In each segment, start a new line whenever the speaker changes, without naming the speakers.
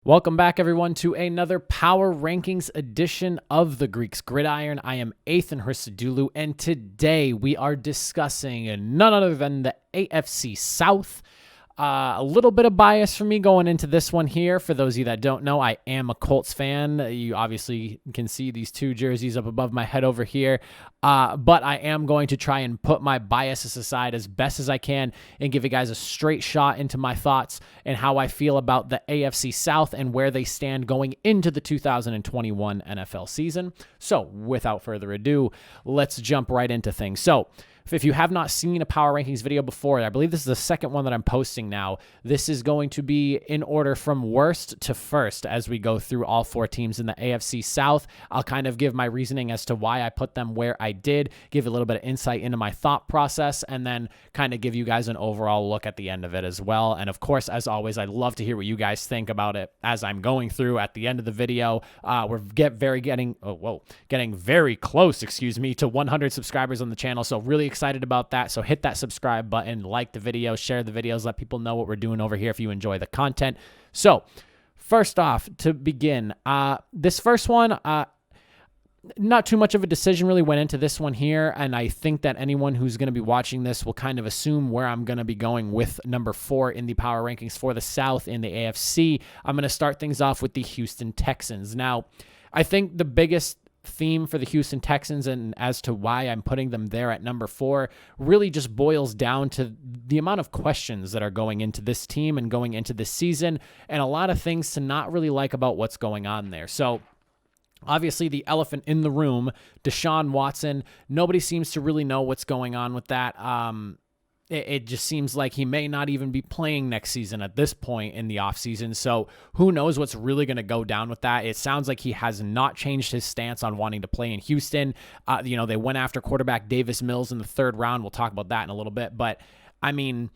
Welcome back, everyone, to another Power Rankings edition of the Greeks Gridiron. I am Athan Hristodulu, and today we are discussing none other than the AFC South. A little bit of bias for me going into this one here. For those of you that don't know, I am a Colts fan. You obviously can see these two jerseys up above my head over here. But I am going to try and put my biases aside as best as I can and give you guys a straight shot into my thoughts and how I feel about the AFC South and where they stand going into the 2021 NFL season. So without further ado, let's jump right into things. So if you have not seen a Power Rankings video before, I believe this is the second one that I'm posting now. This is going to be in order from worst to first as we go through all four teams in the AFC South. I'll kind of give my reasoning as to why I put them where I did, give a little bit of insight into my thought process, and then kind of give you guys an overall look at the end of it as well. And of course, as always, I'd love to hear what you guys think about it as I'm going through at the end of the video. We're getting very close, to 100 subscribers on the channel. So really excited about that. So hit that subscribe button, like the video, share the videos, let people know what we're doing over here if you enjoy the content. So first off, to begin, this first one, not too much of a decision really went into this one here, and I think that anyone who's going to be watching this will kind of assume where I'm going to be going with number 4 in the power rankings for the South in the AFC. I'm going to start things off with the Houston Texans. Now, I think the biggest theme for the Houston Texans and as to why I'm putting them there at number 4 really just boils down to the amount of questions that are going into this team and going into this season, and a lot of things to not really like about what's going on there. So obviously, the elephant in the room, Desean Watson, nobody seems to really know what's going on with that. It just seems like he may not even be playing next season at this point in the offseason. So who knows what's really going to go down with that. It sounds like he has not changed his stance on wanting to play in Houston. They went after quarterback Davis Mills in the 3rd round. We'll talk about that in a little bit. But, I mean,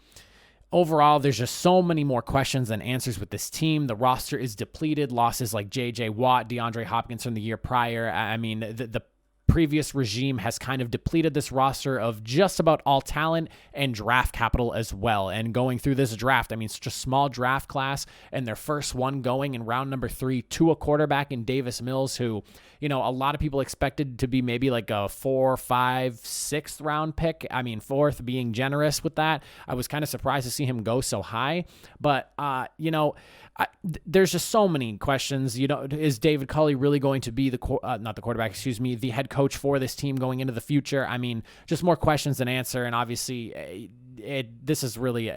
overall, there's just so many more questions than answers with this team. The roster is depleted. Losses like J.J. Watt, DeAndre Hopkins from the year prior. I mean, the previous regime has kind of depleted this roster of just about all talent and draft capital as well. And going through this draft, I mean, such a small draft class, and their first one going in round number 3 to a quarterback in Davis Mills, who, a lot of people expected to be maybe like a 4, 5, 6th round pick. I mean, 4th being generous with that. I was kind of surprised to see him go so high, but, there's just so many questions. Is David Culley really going to be the head coach for this team going into the future? I mean, just more questions than answer. And obviously, this is really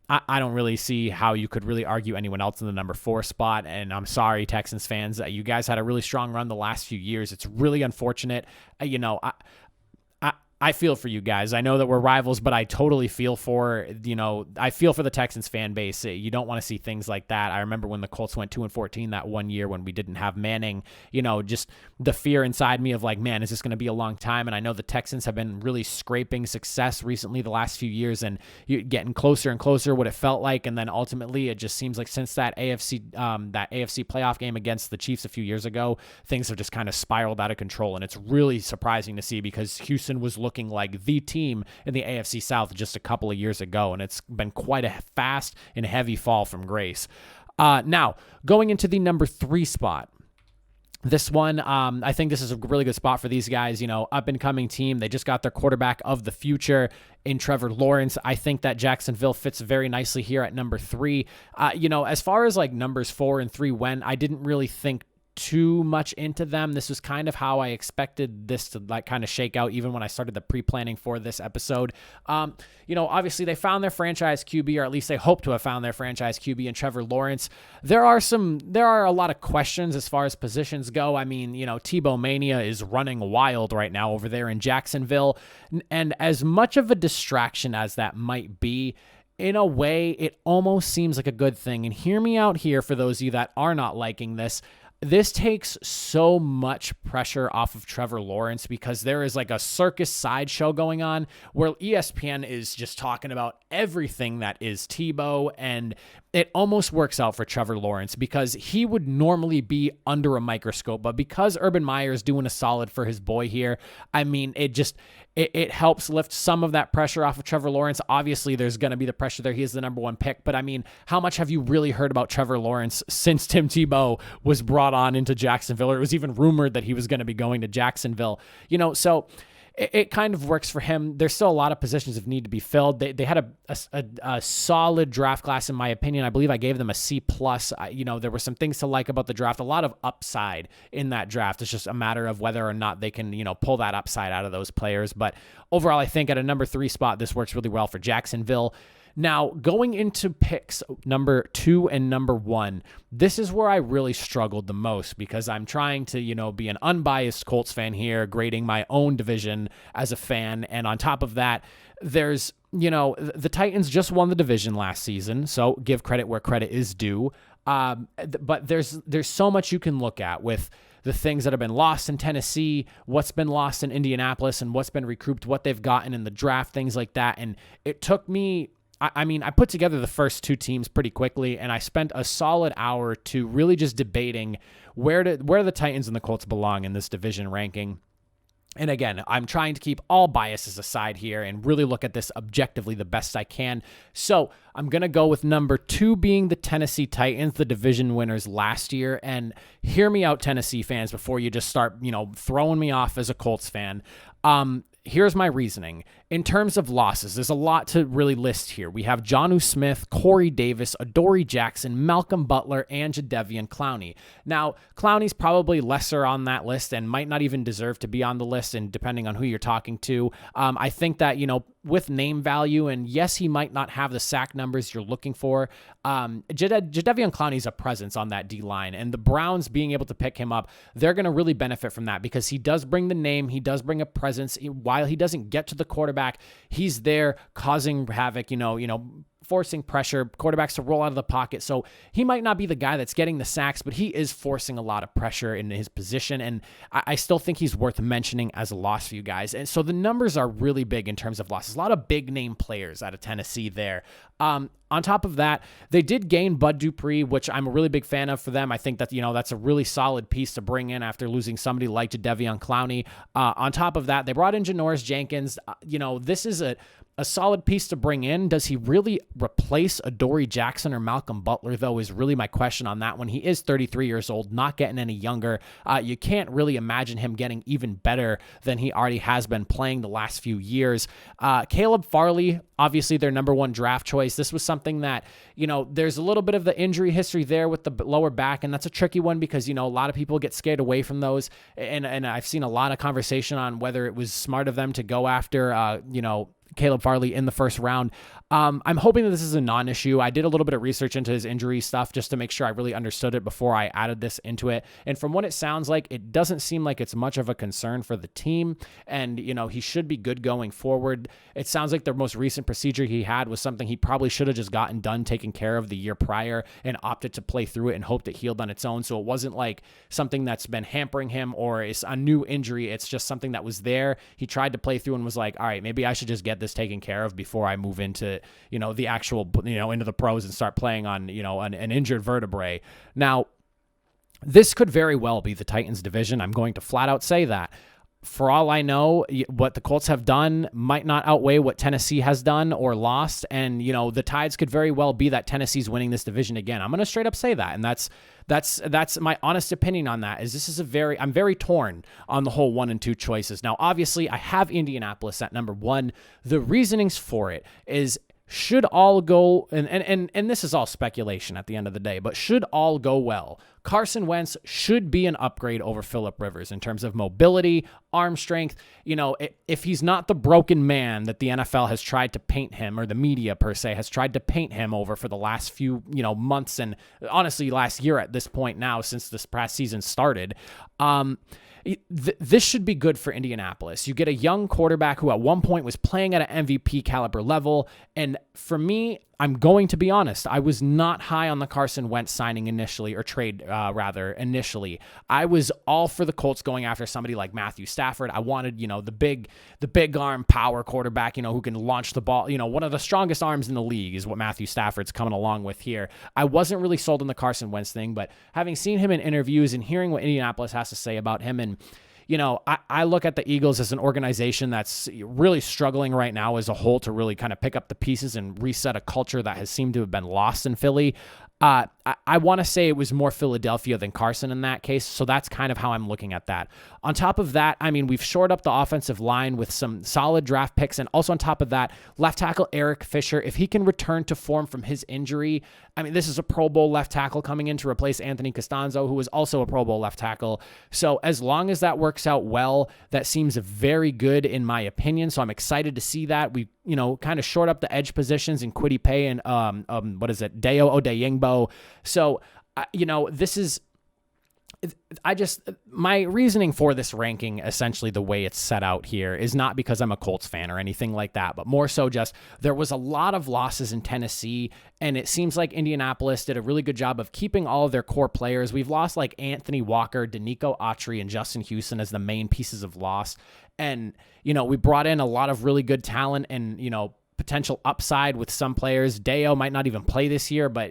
I don't really see how you could really argue anyone else in the number 4 spot. And I'm sorry, Texans fans, you guys had a really strong run the last few years. It's really unfortunate. I feel for you guys. I know that we're rivals, but I totally feel for, I feel for the Texans fan base. You don't want to see things like that. I remember when the Colts went 2-14 that one year when we didn't have Manning, just the fear inside me of like, man, is this going to be a long time? And I know the Texans have been really scraping success recently the last few years and getting closer and closer what it felt like. And then ultimately it just seems like since that AFC playoff game against the Chiefs a few years ago, things have just kind of spiraled out of control. And it's really surprising to see because Houston was looking like the team in the AFC South just a couple of years ago, and it's been quite a fast and heavy fall from grace. Now, going into the number 3 spot, this one, I think this is a really good spot for these guys, up-and-coming team. They just got their quarterback of the future in Trevor Lawrence. I think that Jacksonville fits very nicely here at number 3. As far as like numbers 4 and 3 went, I didn't really think too much into them. This was kind of how I expected this to like kind of shake out even when I started the pre-planning for this episode. Obviously they found their franchise QB, or at least they hope to have found their franchise QB in Trevor Lawrence. There are a lot of questions as far as positions go. I mean, Tebow Mania is running wild right now over there in Jacksonville. And as much of a distraction as that might be, in a way, it almost seems like a good thing. And hear me out here for those of you that are not liking this. This takes so much pressure off of Trevor Lawrence because there is like a circus sideshow going on where ESPN is just talking about everything that is Tebow, and it almost works out for Trevor Lawrence because he would normally be under a microscope. But because Urban Meyer is doing a solid for his boy here, I mean, it helps lift some of that pressure off of Trevor Lawrence. Obviously, there's going to be the pressure there. He is the number one pick. But I mean, how much have you really heard about Trevor Lawrence since Tim Tebow was brought on into Jacksonville? Or it was even rumored that he was going to be going to Jacksonville. So it kind of works for him. There's still a lot of positions that need to be filled. They had a solid draft class, in my opinion. I believe I gave them a C+. There were some things to like about the draft. A lot of upside in that draft. It's just a matter of whether or not they can, pull that upside out of those players. But overall, I think at a number 3 spot, this works really well for Jacksonville. Now, going into picks number 2 and number 1, this is where I really struggled the most because I'm trying to, be an unbiased Colts fan here, grading my own division as a fan. And on top of that, there's, the Titans just won the division last season, so give credit where credit is due. But there's so much you can look at with the things that have been lost in Tennessee, what's been lost in Indianapolis, and what's been recouped, what they've gotten in the draft, things like that. And it took me... I put together the first 2 teams pretty quickly, and I spent a solid hour or 2 really just debating where the Titans and the Colts belong in this division ranking. And again, I'm trying to keep all biases aside here and really look at this objectively the best I can. So I'm going to go with number 2 being the Tennessee Titans, the division winners last year. And hear me out, Tennessee fans, before you just start, throwing me off as a Colts fan. Here's my reasoning. In terms of losses, there's a lot to really list here. We have Jonnu Smith, Corey Davis, Adoree Jackson, Malcolm Butler, and Jadeveon Clowney. Now, Clowney's probably lesser on that list and might not even deserve to be on the list, and depending on who you're talking to. I think that, with name value, and yes, he might not have the sack numbers you're looking for, Jadeveon Clowney's a presence on that D-line, and the Browns being able to pick him up, they're going to really benefit from that because he does bring the name, he does bring a presence. While he doesn't get to the quarterback, he's there causing havoc, forcing pressure, quarterbacks to roll out of the pocket. So he might not be the guy that's getting the sacks, but he is forcing a lot of pressure in his position. And I still think he's worth mentioning as a loss for you guys. And so the numbers are really big in terms of losses. A lot of big name players out of Tennessee there. On top of that, they did gain Bud Dupree, which I'm a really big fan of for them. I think that, that's a really solid piece to bring in after losing somebody like Jadeveon Clowney. On top of that, they brought in Janoris Jenkins. This is a solid piece to bring in. Does he really replace Adoree Jackson or Malcolm Butler, though, is really my question on that one. He is 33 years old, not getting any younger. You can't really imagine him getting even better than he already has been playing the last few years. Caleb Farley, obviously their number 1 draft choice. This was something that, there's a little bit of the injury history there with the lower back, and that's a tricky one because, a lot of people get scared away from those. And I've seen a lot of conversation on whether it was smart of them to go after, Caleb Farley in the first round. I'm hoping that this is a non-issue. I did a little bit of research into his injury stuff just to make sure I really understood it before I added this into it. And from what it sounds like, it doesn't seem like it's much of a concern for the team. And, he should be good going forward. It sounds like the most recent procedure he had was something he probably should have just gotten done, taken care of the year prior, and opted to play through it and hoped it healed on its own. So it wasn't like something that's been hampering him or it's a new injury. It's just something that was there. He tried to play through and was like, all right, maybe I should just get this taken care of before I move into, the actual, into the pros and start playing on, an injured vertebrae. Now, this could very well be the Titans division. I'm going to flat out say that. For all I know, what the Colts have done might not outweigh what Tennessee has done or lost. And, the tides could very well be that Tennessee's winning this division again. I'm going to straight up say that. And that's my honest opinion on that. I'm very torn on the whole 1 and 2 choices. Now, obviously, I have Indianapolis at number 1. The reasonings for it is, should all go, and this is all speculation at the end of the day, but should all go well, Carson Wentz should be an upgrade over Phillip Rivers in terms of mobility, arm strength. If he's not the broken man that the NFL has tried to paint him, or the media per se has tried to paint him over for the last few, months, and honestly last year at this point now, since this past season started, this should be good for Indianapolis. You get a young quarterback who at one point was playing at an MVP caliber level. And for me, I'm going to be honest. I was not high on the Carson Wentz signing initially, or trade initially. I was all for the Colts going after somebody like Matthew Stafford. I wanted, the big arm power quarterback, who can launch the ball. One of the strongest arms in the league is what Matthew Stafford's coming along with here. I wasn't really sold on the Carson Wentz thing, but having seen him in interviews and hearing what Indianapolis has to say about him, and I look at the Eagles as an organization that's really struggling right now as a whole to really kind of pick up the pieces and reset a culture that has seemed to have been lost in Philly. I want to say it was more Philadelphia than Carson in that case, so that's kind of how I'm looking at that. On top of that, we've shored up the offensive line with some solid draft picks, and also on top of that, left tackle Eric Fisher, if he can return to form from his injury, this is a Pro Bowl left tackle coming in to replace Anthony Costanzo, who was also a Pro Bowl left tackle. So as long as that works out well, that seems very good in my opinion, so I'm excited to see that. We kind of short up the edge positions in Kwity Paye and Dayo Odeyingbo. So, this is, my reasoning for this ranking, essentially the way it's set out here, is not because I'm a Colts fan or anything like that, but more so just there was a lot of losses in Tennessee, and it seems like Indianapolis did a really good job of keeping all of their core players. We've lost like Anthony Walker, Danico Autry, and Justin Houston as the main pieces of loss. And, we brought in a lot of really good talent and, potential upside with some players. Dayo might not even play this year, but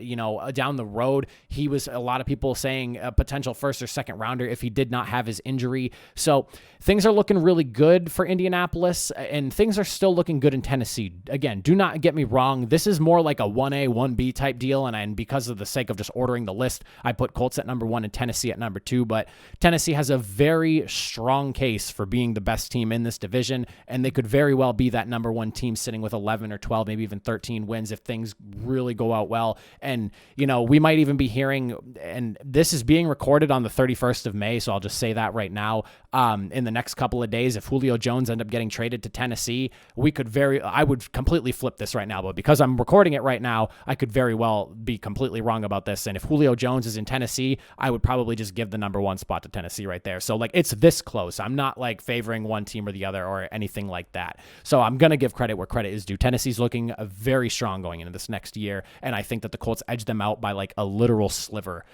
down the road, he was, a lot of people saying, a potential first or second rounder if he did not have his injury. So things are looking really good for Indianapolis, and things are still looking good in Tennessee. Again, do not get me wrong. This is more like a 1A, 1B type deal, and because of the sake of just ordering the list, I put Colts at number 1 and Tennessee at number 2, but Tennessee has a very strong case for being the best team in this division, and they could very well be that number 1 team sitting with 11 or 12, maybe even 13 wins if things really go out well. And, we might even be hearing, and this is being recorded on the 31st of May, so I'll just say that right now, in the next couple of days, if Julio Jones end up getting traded to Tennessee, I would completely flip this right now, but because I'm recording it right now, I could very well be completely wrong about this. And if Julio Jones is in Tennessee, I would probably just give the number 1 spot to Tennessee right there. So it's this close. I'm not favoring one team or the other or anything like that. So I'm going to give credit where credit is due. Tennessee's looking very strong going into this next year, and I think that the Colts edge them out by a literal sliver.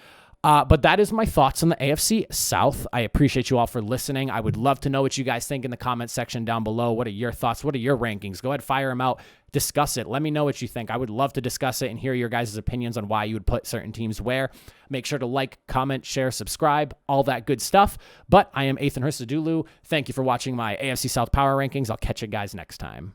But that is my thoughts on the AFC South. I appreciate you all for listening. I would love to know what you guys think in the comment section down below. What are your thoughts? What are your rankings? Go ahead, fire them out. Discuss it. Let me know what you think. I would love to discuss it and hear your guys' opinions on why you would put certain teams where. Make sure to like, comment, share, subscribe, all that good stuff. But I am Athan Hristodulu. Thank you for watching my AFC South Power Rankings. I'll catch you guys next time.